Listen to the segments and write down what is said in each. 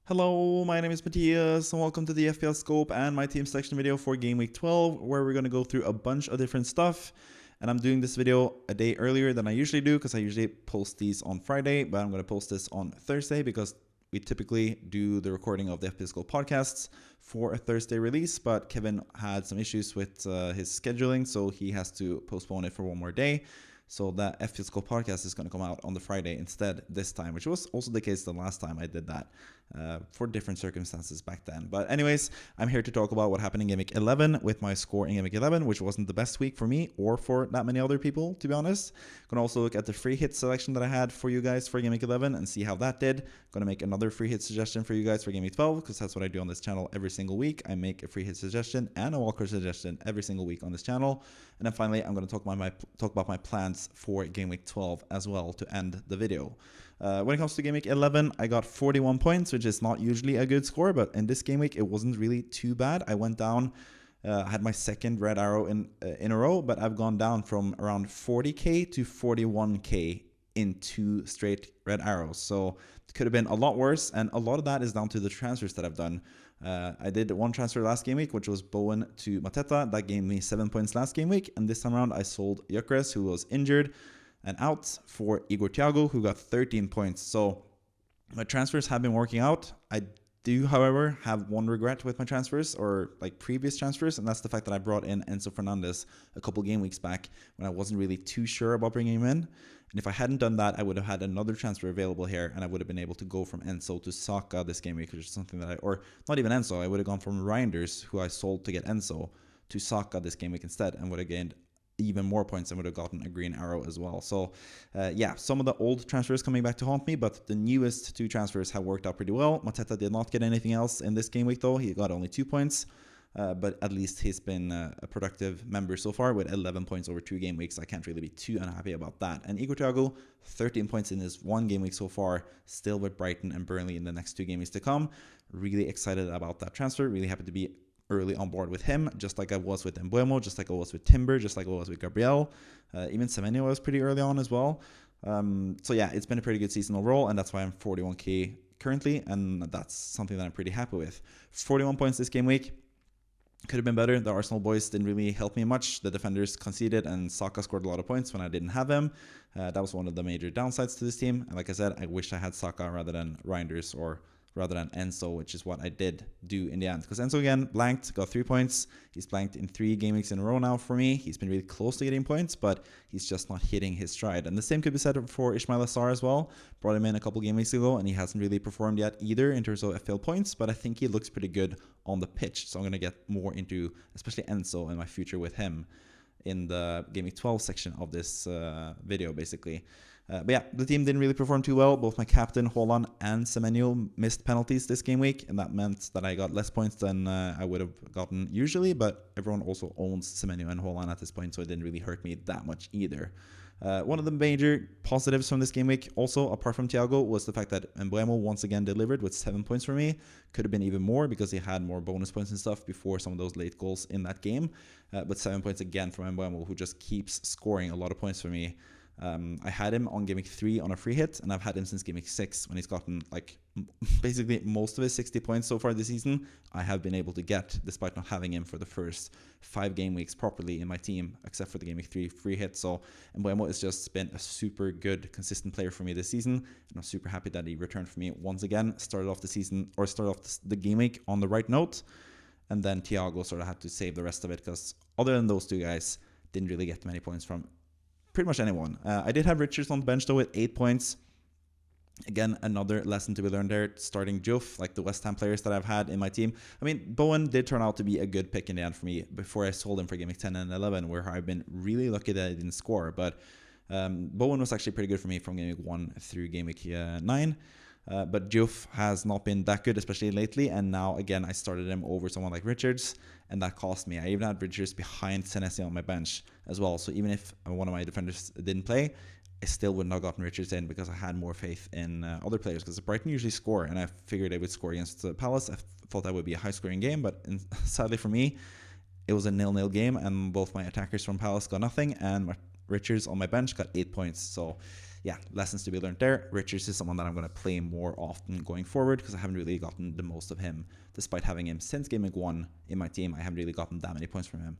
Hello, my name is Matthias, and welcome to the FPL Scope and my team selection video for Game Week 12, where we're going to go through a bunch of different stuff. And I'm doing this video a day earlier than I usually do, because I usually post these on Friday, but I'm going to post this on Thursday, because we typically do the recording of the FPL Scope podcasts for a Thursday release, but Kevin had some issues with his scheduling, so he has to postpone it for one more day. So that FPL Scope podcast is going to come out on the Friday instead this time, which was also the case the last time I did that for different circumstances back then. But anyways, I'm here to talk about what happened in Game Week 11 with my score in Game Week 11, which wasn't the best week for me or for that many other people, to be honest. Going to also look at the free hit selection that I had for you guys for Game Week 11 and see how that did. Going to make another free hit suggestion for you guys for Game Week 12, because that's what I do on this channel every single week. I make a free hit suggestion and a walker suggestion every single week on this channel. And then finally, I'm going to talk about my plans for Game Week 12 as well to end the video. When it comes to Game Week 11, I got 41 points, which is not usually a good score, but in this game week, it wasn't really too bad. I went down, I had my second red arrow in a row, but I've gone down from around 40k to 41k in 2 straight red arrows. So it could have been a lot worse, and a lot of that is down to the transfers that I've done. I did one transfer last game week, which was Bowen to Mateta. That gave me 7 points last game week, and this time around I sold Gyökeres, who was injured and out, for Igor Thiago, who got 13 points. So my transfers have been working out. I do, however, have one regret with my transfers, or like previous transfers, and that's the fact that I brought in Enzo Fernandez a couple game weeks back when I wasn't really too sure about bringing him in. And if I hadn't done that, I would have had another transfer available here, and I would have been able to go from Enzo to Saka this game week, which is something that or not even Enzo, I would have gone from Reinders, who I sold to get Enzo, to Saka this game week instead, and would have gained even more points and would have gotten a green arrow as well. So yeah, some of the old transfers coming back to haunt me, but the newest 2 transfers have worked out pretty well. Mateta did not get anything else in this game week though. He got only 2 points, but at least he's been a productive member so far with 11 points over 2 game weeks. I can't really be too unhappy about that. And Igor Thiago, 13 points in his 1 game week so far, still with Brighton and Burnley in the next 2 game weeks to come. Really excited about that transfer. Really happy to be early on board with him, just like I was with Mbeumo, just like I was with Timber, just like I was with Gabriel. Even Semenyo was pretty early on as well. So yeah, it's been a pretty good season overall, and that's why I'm 41k currently, and that's something that I'm pretty happy with. 41 points this game week. Could have been better. The Arsenal boys didn't really help me much. The defenders conceded, and Saka scored a lot of points when I didn't have him. That was one of the major downsides to this team. And like I said, I wish I had Saka rather than Reinders, or rather than Enzo, which is what I did do in the end. Because Enzo again blanked, got 3 points. He's blanked in 3 game weeks in a row now for me. He's been really close to getting points, but he's just not hitting his stride. And the same could be said for Ismail Assar as well. Brought him in a couple game weeks ago, and he hasn't really performed yet either in terms of FPL points, but I think he looks pretty good on the pitch. So I'm going to get more into especially Enzo and my future with him in the Game Week 12 section of this video, basically. But yeah, the team didn't really perform too well. Both my captain, Haaland, and Semenyo missed penalties this game week, and that meant that I got less points than I would have gotten usually, but everyone also owns Semenyo and Haaland at this point, so it didn't really hurt me that much either. One of the major positives from this game week, also apart from Thiago, was the fact that Mbeumo once again delivered with 7 points for me. Could have been even more because he had more bonus points and stuff before some of those late goals in that game. But 7 points again from Mbeumo, who just keeps scoring a lot of points for me. I had him on Game Week 3 on a free hit, and I've had him since Game Week 6 when he's gotten like basically most of his 60 points so far this season. I have been able to get, despite not having him for the first 5 game weeks properly in my team, except for the Game Week 3 free hit. So Mbeumo has just been a super good, consistent player for me this season, and I'm super happy that he returned for me once again. Started off the game week on the right note, and then Thiago sort of had to save the rest of it, because other than those 2 guys, didn't really get many points from pretty much anyone. I did have Richards on the bench though with 8 points. Again, another lesson to be learned there, starting Juve, like the West Ham players that I've had in my team. I mean, Bowen did turn out to be a good pick in the end for me before I sold him for Game Week 10 and 11, where I've been really lucky that I didn't score. But Bowen was actually pretty good for me from Game Week 1 through Game Week 9. But Juve has not been that good, especially lately, and now again I started him over someone like Richards, and that cost me. I even had Richards behind Senesi on my bench as well, so even if one of my defenders didn't play, I still wouldn't have gotten Richards in because I had more faith in other players, because Brighton usually score, and I figured they would score against Palace. I thought that would be a high-scoring game, but sadly for me, it was a 0-0 game, and both my attackers from Palace got nothing, and Richards on my bench, got 8 points. So yeah, lessons to be learned there. Richards is someone that I'm going to play more often going forward because I haven't really gotten the most of him. Despite having him since game week 1 in my team, I haven't really gotten that many points from him,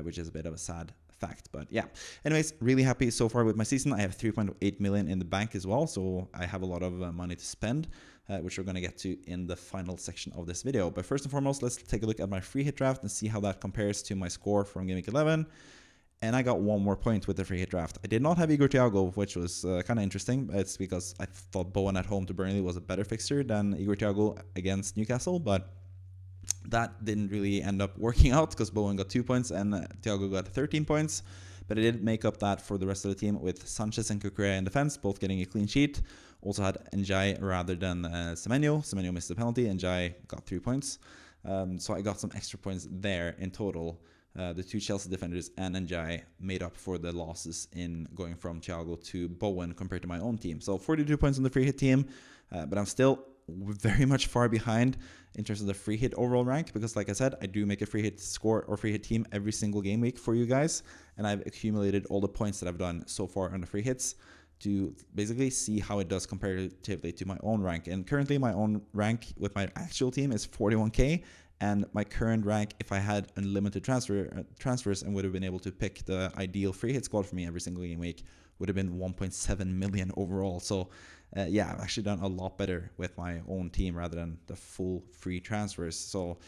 which is a bit of a sad fact. But yeah, anyways, really happy so far with my season. I have 3.8 million in the bank as well, so I have a lot of money to spend, which we're going to get to in the final section of this video. But first and foremost, let's take a look at my free hit draft and see how that compares to my score from game week 11. And I got 1 more point with the free hit draft. I did not have Igor Thiago, which was kind of interesting. It's because I thought Bowen at home to Burnley was a better fixture than Igor Thiago against Newcastle, but that didn't really end up working out because Bowen got 2 points and Thiago got 13 points. But I did make up that for the rest of the team with Sanchez and Cucurella in defense, both getting a clean sheet. Also had Njai rather than Semenyo. Semenyo missed the penalty, Njai got 3 points. So I got some extra points there in total. The 2 Chelsea defenders and Njai made up for the losses in going from Thiago to Bowen compared to my own team. So 42 points on the free hit team, but I'm still very much far behind in terms of the free hit overall rank because, like I said, I do make a free hit score or free hit team every single game week for you guys, and I've accumulated all the points that I've done so far on the free hits to basically see how it does comparatively to my own rank. And currently my own rank with my actual team is 41k, and my current rank, if I had unlimited transfers and would have been able to pick the ideal free hit squad for me every single game week, would have been 1.7 million overall. So yeah, I've actually done a lot better with my own team rather than the full free transfers. So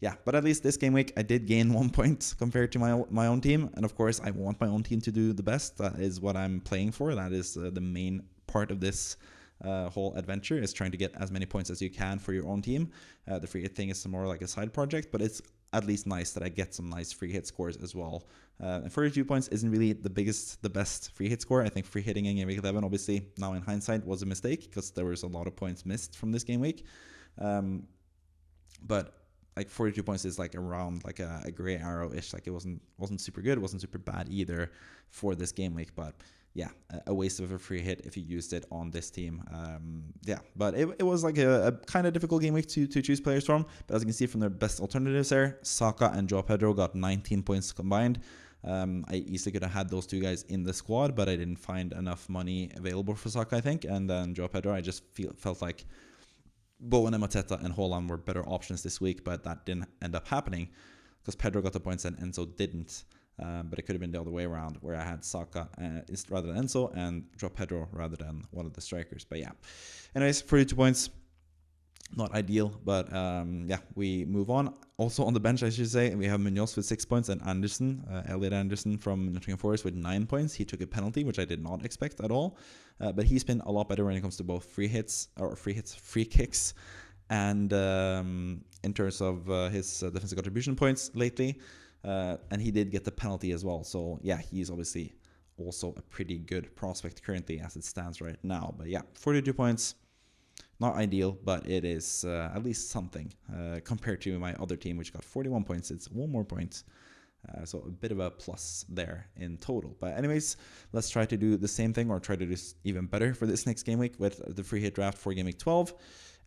yeah, but at least this game week I did gain 1 point compared to my own team. And of course, I want my own team to do the best. That is what I'm playing for. That is the main part of this whole adventure, is trying to get as many points as you can for your own team. The free hit thing is more like a side project, but it's at least nice that I get some nice free hit scores as well. And 42 points isn't really the best free hit score. I think free hitting in game week 11, obviously now in hindsight, was a mistake because there was a lot of points missed from this game week. But like 42 points is like around like a gray arrow-ish. Like it wasn't super good, it wasn't super bad either for this game week, but yeah, a waste of a free hit if you used it on this team. Yeah, but it was like a kind of difficult game week to choose players from. But as you can see from their best alternatives there, Saka and Joao Pedro got 19 points combined. I easily could have had those 2 guys in the squad, but I didn't find enough money available for Saka, I think. And then Joao Pedro, I just felt like Bowen and Mateta and Haaland were better options this week, but that didn't end up happening because Pedro got the points and Enzo didn't. But it could have been the other way around, where I had Saka rather than Enzo and Joao Pedro rather than one of the strikers. But yeah, anyways, 42 points, not ideal, but yeah, we move on. Also on the bench, I should say, we have Munoz with 6 points and Anderson, Elliot Anderson from Nottingham Forest with 9 points. He took a penalty, which I did not expect at all. But he's been a lot better when it comes to both free kicks, and in terms of his defensive contribution points lately. And he did get the penalty as well. So yeah, he's obviously also a pretty good prospect currently as it stands right now. But yeah, 42 points, not ideal, but it is at least something compared to my other team, which got 41 points. It's 1 more point. So a bit of a plus there in total. But anyways, let's try to do the same thing, or try to do even better for this next game week with the free hit draft for game week 12.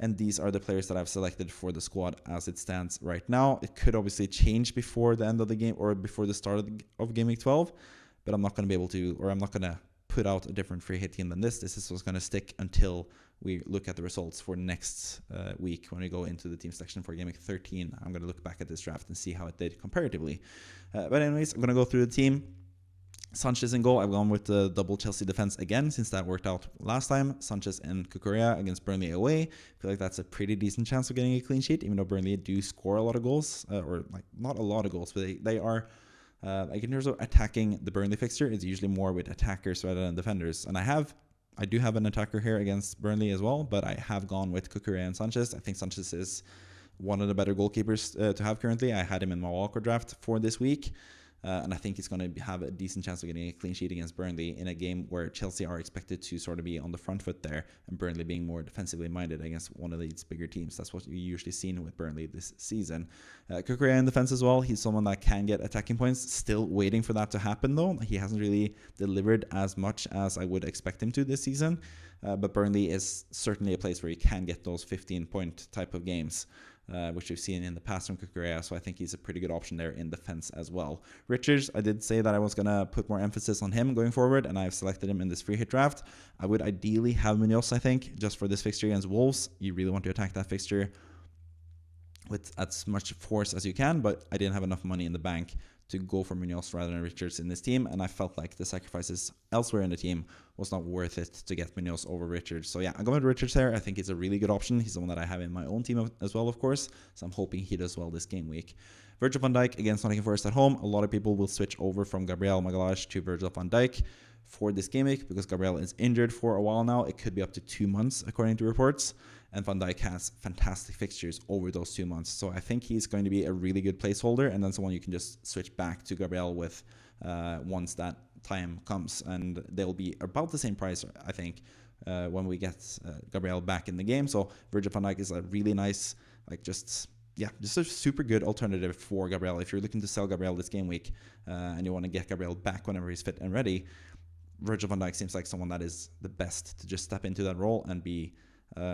And these are the players that I've selected for the squad as it stands right now. It could obviously change before the end of the game or before the start of game week 12, but I'm not going to be able to, or I'm not going to put out a different free hit team than this. This is what's going to stick until we look at the results for next week when we go into the team selection for game week 13. I'm going to look back at this draft and see how it did comparatively. But anyways, I'm going to go through the team. Sanchez in goal. I've gone with the double Chelsea defense again since that worked out last time. Sanchez and Cucurella against Burnley away. I feel like that's a pretty decent chance of getting a clean sheet, even though Burnley do score a lot of goals, or like not a lot of goals, but they are like in terms of attacking the Burnley fixture, it's usually more with attackers rather than defenders. And I do have an attacker here against Burnley as well, but I have gone with Cucurella and Sanchez. I think Sanchez is one of the better goalkeepers to have currently. I had him in my Walker draft for this week. And I think he's going to have a decent chance of getting a clean sheet against Burnley in a game where Chelsea are expected to sort of be on the front foot there, and Burnley being more defensively minded against one of these bigger teams. That's what we usually seen with Burnley this season. Cucurella in defense as well. He's someone that can get attacking points. Still waiting for that to happen though. He hasn't really delivered as much as I would expect him to this season. But Burnley is certainly a place where he can get those 15-point type of games. which we've seen in the past from Kukurea. So I think he's a pretty good option there in defense as well. Richards, I did say that I was going to put more emphasis on him going forward, and I've selected him in this free hit draft. I would ideally have Munoz, I think, just for this fixture against Wolves. You really want to attack that fixture with as much force as you can, but I didn't have enough money in the bank to go for Munoz rather than Richards in this team, and I felt like the sacrifices elsewhere in the team was not worth it to get Munoz over Richards. So yeah, I'm going with Richards there. I think he's a really good option. He's the one that I have in my own team as well, of course, so I'm hoping he does well this game week. Virgil van Dijk against Nottingham Forest at home. A lot of people will switch over from Gabriel Magalhaes to Virgil van Dijk for this game week because Gabriel is injured for a while now. It could be up to 2 months according to reports, and Van Dijk has fantastic fixtures over those 2 months. So I think he's going to be a really good placeholder, and then someone you can just switch back to Gabriel with once that time comes. And they'll be about the same price, I think, when we get Gabriel back in the game. So Virgil van Dijk is a really nice, just a super good alternative for Gabriel. If you're looking to sell Gabriel this game week and you want to get Gabriel back whenever he's fit and ready, Virgil van Dijk seems like someone that is the best to just step into that role and be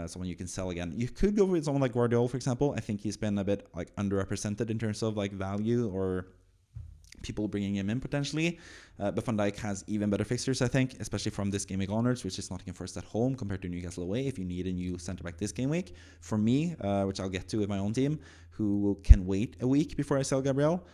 someone you can sell again. You could go with someone like Guardiola, for example. I think he's been a bit underrepresented in terms of value or people bringing him in potentially. But Van Dijk has even better fixtures, I think, especially from this game week onwards, which is Nottingham Forest at home compared to Newcastle away. If you need a new centre back this game week, for me, which I'll get to with my own team, who can wait a week before I sell Gabriel,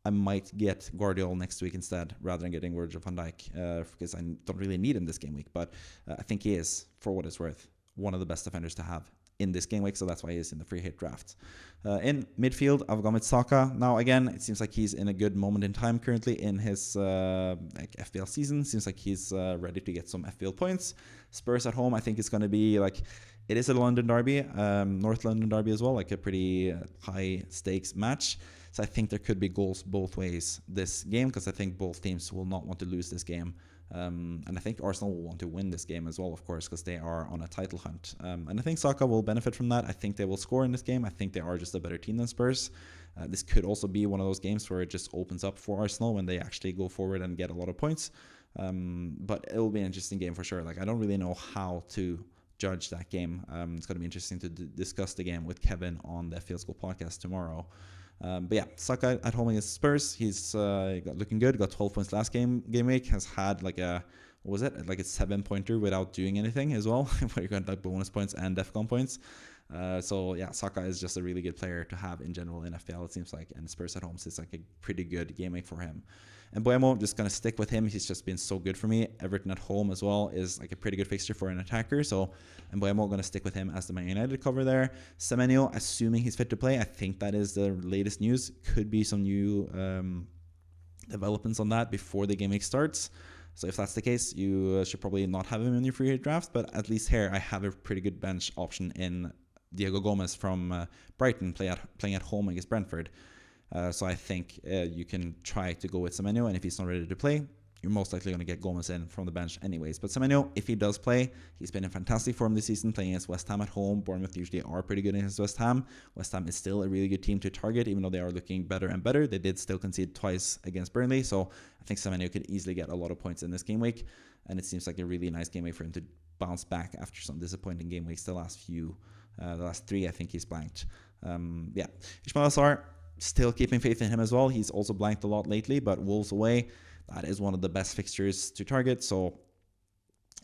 I might get Guardiola next week instead rather than getting Virgil van Dijk because I don't really need him this game week. But I think he is, for what it's worth, one of the best defenders to have in this game week, so that's why he is in the free hit draft. In midfield, I've gone with Saka. Now, again, it seems like he's in a good moment in time currently in his FPL season. Seems like he's ready to get some FPL points. Spurs at home, I think it's going to be it is a London derby, North London derby as well, a pretty high stakes match. So I think there could be goals both ways this game because I think both teams will not want to lose this game. And I think Arsenal will want to win this game as well, of course, because they are on a title hunt. And I think Saka will benefit from that. I think they will score in this game. I think they are just a better team than Spurs. This could also be one of those games where it just opens up for Arsenal when they actually go forward and get a lot of points. But it will be an interesting game for sure. I don't really know how to judge that game. It's going to be interesting to discuss the game with Kevin on the FPL School podcast tomorrow. But yeah, Saka at home against Spurs, he's looking good. Got 12 points last game week. Has had a 7-pointer without doing anything as well, where you got bonus points and DEFCON points. So yeah, Saka is just a really good player to have in general in FPL, it seems like, and Spurs at home is a pretty good game week for him. And Buemo, just going to stick with him. He's just been so good for me. Everton at home as well is a pretty good fixture for an attacker. So, and Buemo, going to stick with him as the Man United cover there. Semenyo, assuming he's fit to play. I think that is the latest news. Could be some new developments on that before the game week starts. So if that's the case, you should probably not have him in your free hit draft. But at least here, I have a pretty good bench option in Diego Gomez from Brighton playing at home against Brentford. So I think you can try to go with Semenyo, and if he's not ready to play, you're most likely going to get Gomez in from the bench anyways. But Semenyo, if he does play, he's been in fantastic form this season, playing against West Ham at home. Bournemouth usually are pretty good against West Ham. West Ham is still a really good team to target, even though they are looking better and better. They did still concede twice against Burnley, so I think Semenyo could easily get a lot of points in this game week, and it seems like a really nice game week for him to bounce back after some disappointing game weeks. The last 3, I think he's blanked. Ismail Assar, still keeping faith in him as well. He's also blanked a lot lately, but Wolves away, that is one of the best fixtures to target. So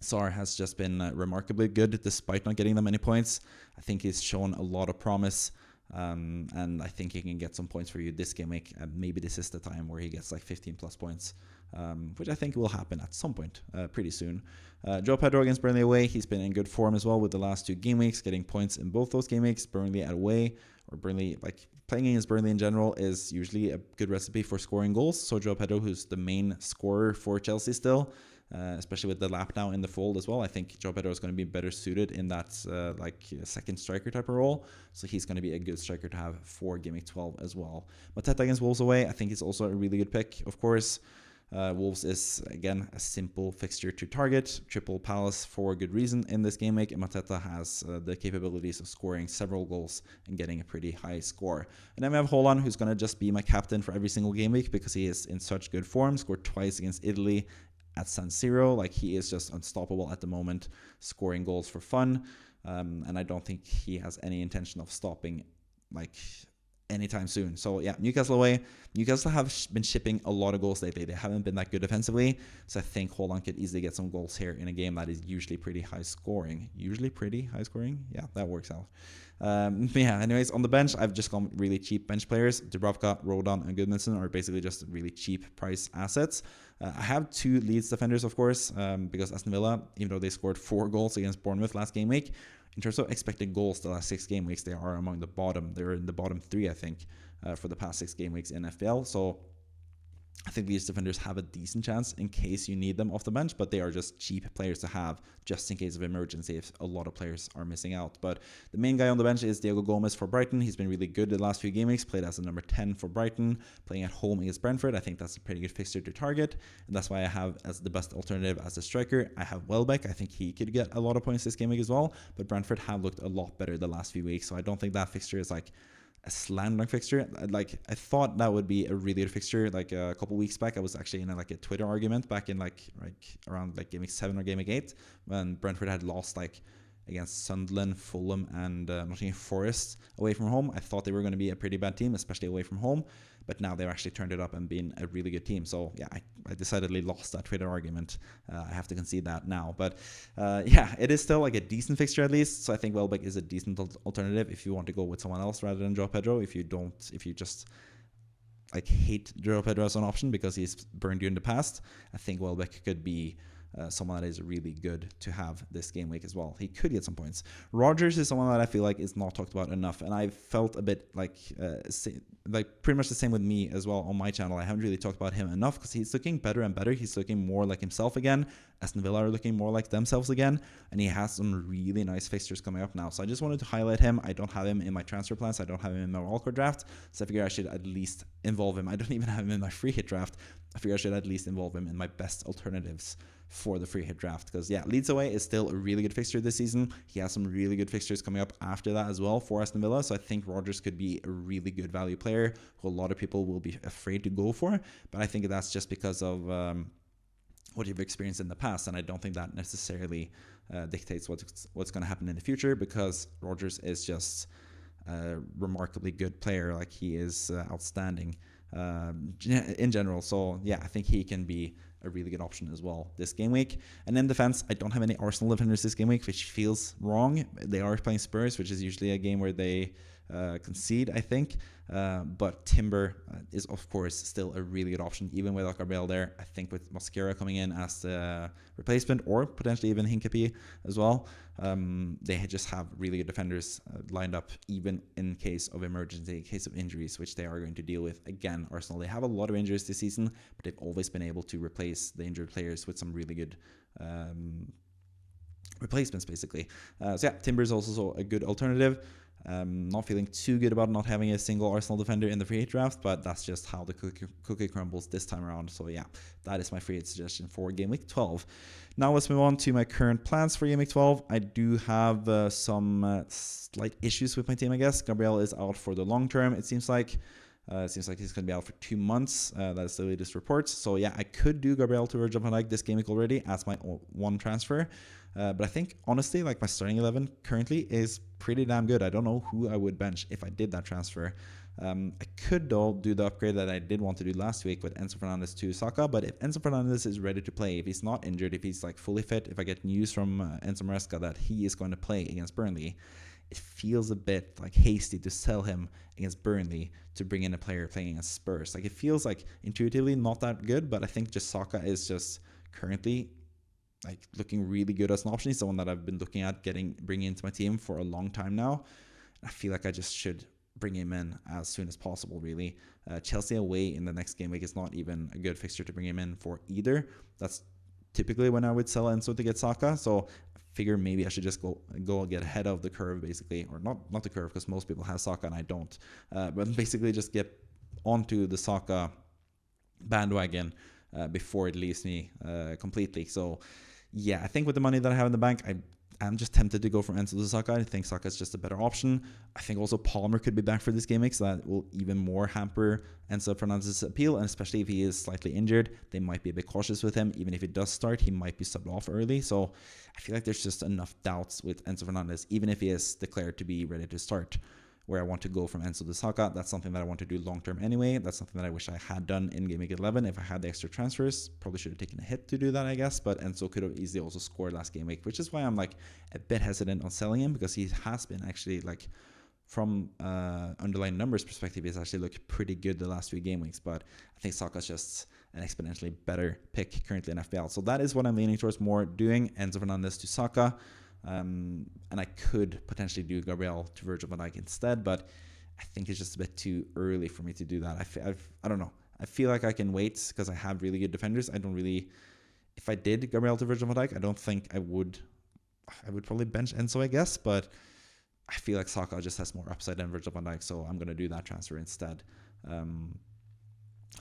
Sar has just been remarkably good despite not getting that many points. I think he's shown a lot of promise, and I think he can get some points for you this game week. Maybe this is the time where he gets 15 plus points, which I think will happen at some point pretty soon. Joe Pedro against Burnley away, he's been in good form as well with the last 2 game weeks, getting points in both those game weeks. Burnley at away, or Burnley, playing against Burnley in general is usually a good recipe for scoring goals. So Joe Pedro, who's the main scorer for Chelsea still, especially with the lap now in the fold as well, I think Joe Pedro is going to be better suited in that second striker type of role. So he's going to be a good striker to have for Game Week 12 as well. Mateta against Wolves away, I think it's also a really good pick, of course. Wolves is, again, a simple fixture to target. Triple Palace for good reason in this game week. And Mateta has the capabilities of scoring several goals and getting a pretty high score. And then we have Haaland, who's going to just be my captain for every single game week because he is in such good form. Scored twice against Italy at San Siro. He is just unstoppable at the moment, scoring goals for fun. And I don't think he has any intention of stopping like anytime soon. So yeah, Newcastle away. Newcastle have been shipping a lot of goals lately. They haven't been that good defensively, so I think Haaland could easily get some goals here in a game that is usually pretty high scoring. Yeah, that works out. Yeah, anyways, on the bench, I've just gone really cheap bench players. Dubravka, Rodon, and Goodmanson are basically just really cheap price assets. I have 2 Leeds defenders, of course, because Aston Villa, even though they scored 4 goals against Bournemouth last game week, in terms of expected goals the last 6 game weeks, they are among the bottom. They're in the bottom 3, I think, for the past 6 game weeks in FPL. So I think these defenders have a decent chance in case you need them off the bench, but they are just cheap players to have just in case of emergency if a lot of players are missing out. But the main guy on the bench is Diego Gomez for Brighton. He's been really good the last few game weeks, played as a number 10 for Brighton, playing at home against Brentford. I think that's a pretty good fixture to target, and that's why I have as the best alternative as a striker. I have Welbeck. I think he could get a lot of points this game week as well, but Brentford have looked a lot better the last few weeks, so I don't think that fixture is like a slam dunk fixture. Like, I thought that would be a really good fixture. Like a couple weeks back, I was actually in a Twitter argument back in like around game week 7 or game week 8 when Brentford had lost against Sunderland, Fulham, and Nottingham Forest away from home. I thought they were going to be a pretty bad team, especially away from home, but now they've actually turned it up and been a really good team. So yeah, I decidedly lost that Twitter argument. I have to concede that now, but yeah, it is still like a decent fixture at least. So I think Welbeck is a decent alternative if you want to go with someone else rather than João Pedro. If you just like hate João Pedro as an option because he's burned you in the past, I think Welbeck could be someone that is really good to have this game week as well. He could get some points. Rodgers is someone that I feel like is not talked about enough, and I felt a bit like pretty much the same with me as well on my channel. I haven't really talked about him enough because he's looking better and better. He's looking more like himself again. Aston Villa are looking more like themselves again, and he has some really nice fixtures coming up now. So I just wanted to highlight him. I don't have him in my transfer plans. I don't have him in my wildcard draft, so I figure I should at least involve him. I don't even have him in my free hit draft. I figure I should at least involve him in my best alternatives for the free hit draft, because yeah, Leeds away is still a really good fixture this season. He has some really good fixtures coming up after that as well for Aston Villa, so I think Rodgers could be a really good value player who a lot of people will be afraid to go for, but I think that's just because of what you've experienced in the past, and I don't think that necessarily dictates what's going to happen in the future, because Rodgers is just a remarkably good player. Like, he is outstanding in general. So yeah, I think he can be a really good option as well this game week. And in defense, I don't have any Arsenal defenders this game week, which feels wrong. They are playing Spurs, which is usually a game where they concede, I think. But Timber is, of course, still a really good option, even without Gabriel there. I think with Mosquera coming in as the replacement, or potentially even Hincapie as well, they just have really good defenders lined up, even in case of emergency, in case of injuries, which they are going to deal with. Again, Arsenal, they have a lot of injuries this season, but they've always been able to replace the injured players with some really good replacements, basically. So yeah, Timber is also a good alternative. Not feeling too good about not having a single Arsenal defender in the free hit draft, but that's just how the cookie crumbles this time around. So yeah, that is my free hit suggestion for game week 12. Now let's move on to my current plans for game week 12. I do have some slight issues with my team, I guess. Gabriel is out for the long term, it seems like. It seems like he's going to be out for 2 months. That is the latest reports. So yeah, I could do Gabriel to Virgil van Dijk this game week already as my one transfer. But I think, honestly, like, my starting 11 currently is pretty damn good. I don't know who I would bench if I did that transfer. I could, though, do the upgrade that I did want to do last week with Enzo Fernandez to Saka. But if Enzo Fernandez is ready to play, if he's not injured, if he's like fully fit, if I get news from Enzo Maresca that he is going to play against Burnley, it feels a bit like hasty to sell him against Burnley to bring in a player playing against Spurs. Like, it feels like intuitively not that good, but I think just Saka is just currently like looking really good as an option. He's someone that I've been looking at bringing into my team for a long time now. I feel like I just should bring him in as soon as possible, really. Chelsea away in the next game week is not even a good fixture to bring him in for either. That's typically when I would sell Enzo to get Saka. So I figure maybe I should just go get ahead of the curve, basically, or not the curve, because most people have Saka and I don't. But basically just get onto the Saka bandwagon before it leaves me completely. So yeah, I think with the money that I have in the bank, I'm just tempted to go for Enzo to Saka. I think Saka is just a better option. I think also Palmer could be back for this game week, so that will even more hamper Enzo Fernandez's appeal, and especially if he is slightly injured, they might be a bit cautious with him. Even if he does start, he might be subbed off early. So I feel like there's just enough doubts with Enzo Fernandez, even if he is declared to be ready to start, where I want to go from Enzo to Saka. That's something that I want to do long term anyway. That's something that I wish I had done in Game Week 11 if I had the extra transfers. Probably should have taken a hit to do that, I guess, but Enzo could have easily also scored last game week, which is why I'm like a bit hesitant on selling him, because he has been actually like, from underlying numbers perspective, he's actually looked pretty good the last few game weeks, but I think Saka's just an exponentially better pick currently in FPL. So that is what I'm leaning towards more doing, Enzo Fernandez to Saka. And I could potentially do Gabriel to Virgil van Dijk instead, but I think it's just a bit too early for me to do that. I don't know. I feel like I can wait because I have really good defenders. I don't really, if I did Gabriel to Virgil van Dijk, I don't think I would probably bench Enzo, I guess, but I feel like Saka just has more upside than Virgil van Dijk, so I'm going to do that transfer instead.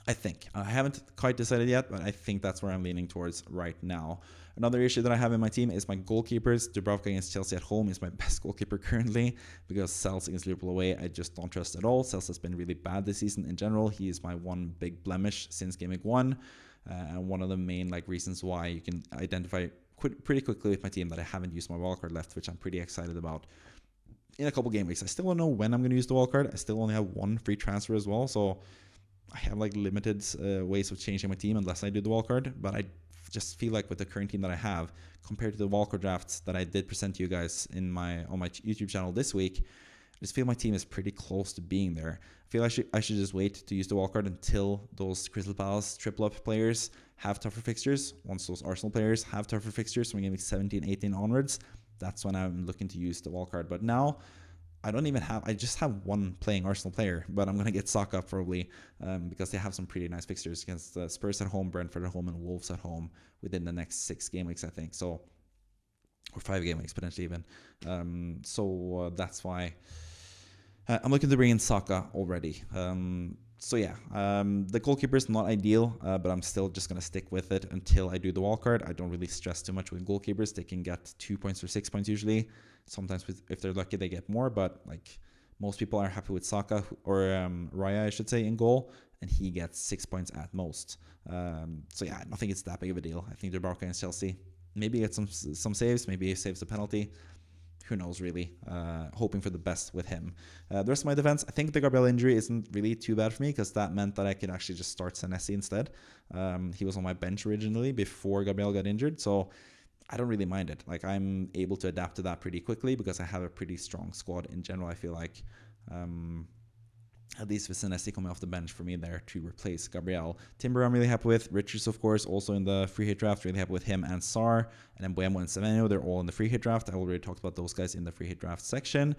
I think. I haven't quite decided yet, but I think that's where I'm leaning towards right now. Another issue that I have in my team is my goalkeepers. Dubravka against Chelsea at home is my best goalkeeper currently, because Sels against Liverpool away I just don't trust at all. Sels has been really bad this season in general. He is my one big blemish since Game Week 1, and one of the main reasons why you can identify pretty quickly with my team that I haven't used my wildcard left, which I'm pretty excited about. In a couple game weeks, I still don't know when I'm going to use the wildcard. I still only have one free transfer as well, so I have limited ways of changing my team unless I do the wildcard. But I just feel like with the current team that I have, compared to the wildcard drafts that I did present to you guys on my YouTube channel this week, I just feel my team is pretty close to being there. I feel I should just wait to use the wildcard until those Crystal Palace triple up players have tougher fixtures. Once those Arsenal players have tougher fixtures from game week 17, 18 onwards, that's when I'm looking to use the wildcard. But now I just have one playing Arsenal player, but I'm going to get Saka probably because they have some pretty nice fixtures against Spurs at home, Brentford at home, and Wolves at home within the next 6 game weeks, I think. So, or 5 game weeks potentially even. So that's why I'm looking to bring in Saka already. So yeah, the goalkeeper is not ideal, but I'm still just going to stick with it until I do the wildcard. I don't really stress too much with goalkeepers. They can get 2 points or 6 points usually. Sometimes if they're lucky, they get more, but most people are happy with Saka or Raya, I should say, in goal, and he gets 6 points at most. So yeah, I don't think it's that big of a deal. I think Dubravka against Chelsea, maybe get some saves, maybe he saves a penalty. Who knows, really. Hoping for the best with him. The rest of my defense, I think the Gabriel injury isn't really too bad for me, because that meant that I could actually just start Senesi instead. He was on my bench originally before Gabriel got injured, so I don't really mind it. I'm able to adapt to that pretty quickly because I have a pretty strong squad in general. I feel like at least with Senesi coming off the bench for me there to replace Gabriel. Timber I'm really happy with. Richards, of course, also in the free hit draft. Really happy with him and Sar. And then Buemo and Semenyo, they're all in the free hit draft. I already talked about those guys in the free hit draft section.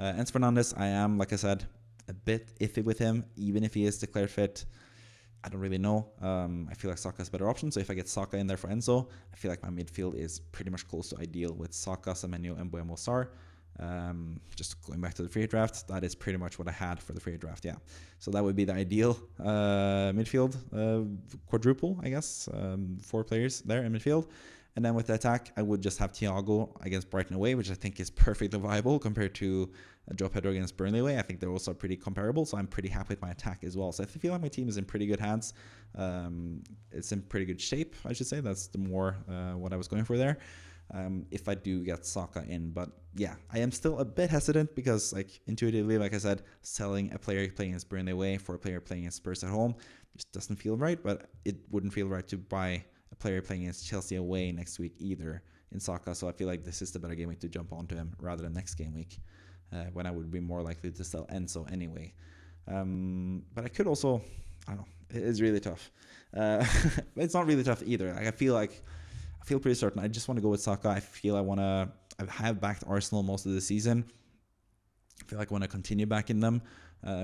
Enzo Fernandez, I am, like I said, a bit iffy with him, even if he is declared fit. I don't really know. I feel like Saka is a better option. So if I get Saka in there for Enzo, I feel like my midfield is pretty much close to ideal with Saka, Semenyo, and Buemo Sar. Just going back to the free hit draft, that is pretty much what I had for the free hit draft. Yeah, so that would be the ideal midfield quadruple, I guess. 4 players there in midfield. And then with the attack, I would just have Thiago against Brighton away, which I think is perfectly viable compared to Joe Pedro against Burnley away. I think they're also pretty comparable, so I'm pretty happy with my attack as well. So I feel like my team is in pretty good hands. It's in pretty good shape, I should say. That's the more what I was going for there. If I do get Saka in. But yeah, I am still a bit hesitant because, intuitively, like I said, selling a player playing against Burnley away for a player playing against Spurs at home just doesn't feel right. But it wouldn't feel right to buy a player playing against Chelsea away next week either in Saka. So I feel like this is the better game week to jump onto him rather than next game week, when I would be more likely to sell Enzo anyway. But I could also, I don't know, it's really tough. It's not really tough either. I feel pretty certain. I just want to go with Saka. I feel I have backed Arsenal most of the season. I feel like I want to continue backing them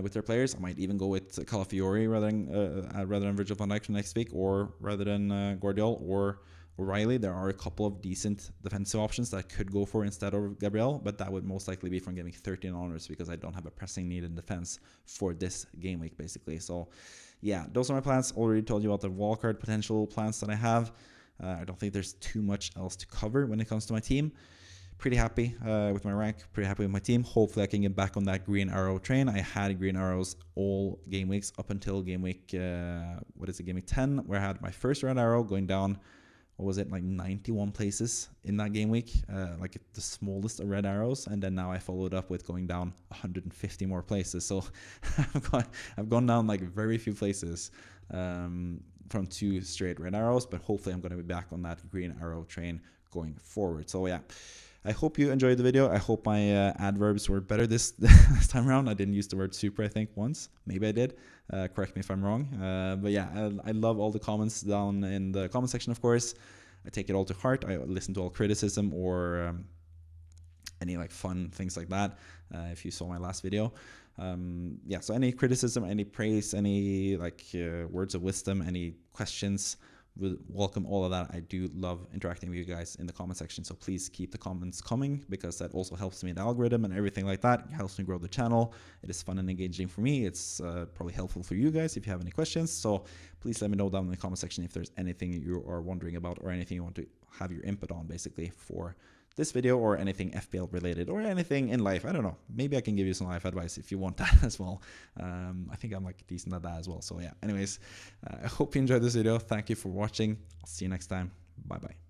with their players. I might even go with Calafiori rather than Virgil van Dijk for next week, or rather than Guardiola or O'Reilly. There are a couple of decent defensive options that I could go for instead of Gabriel, but that would most likely be from game week 13 onwards because I don't have a pressing need in defense for this game week, basically. So, yeah, those are my plans. Already told you about the wildcard potential plans that I have. I don't think there's too much else to cover when it comes to my team. Pretty happy with my rank, pretty happy with my team. Hopefully I can get back on that green arrow train. I had green arrows all game weeks up until game week, game week 10, where I had my first red arrow going down what was it, like 91 places in that game week, like the smallest of red arrows. And then now I followed up with going down 150 more places. So I've gone down like very few places from 2 straight red arrows, but hopefully I'm going to be back on that green arrow train going forward. So yeah, I hope you enjoyed the video. I hope my adverbs were better this time around. I didn't use the word super, I think, once. Maybe I did. Correct me if I'm wrong. But yeah, I love all the comments down in the comment section, of course. I take it all to heart. I listen to all criticism or any like fun things like that. If you saw my last video. Yeah, so any criticism, any praise, any like words of wisdom, any questions, we'll welcome all of that. I do love interacting with you guys in the comment section, so please keep the comments coming, because that also helps me in the algorithm and everything like that. It helps me grow the channel. It is fun and engaging for me. It's probably helpful for you guys if you have any questions. So please let me know down in the comment section if there's anything you are wondering about or anything you want to have your input on, basically, for this video, or anything FPL related, or anything in life. I don't know. Maybe I can give you some life advice if you want that as well. I think I'm like decent at that as well. So yeah, anyways, I hope you enjoyed this video. Thank you for watching. I'll see you next time. Bye bye.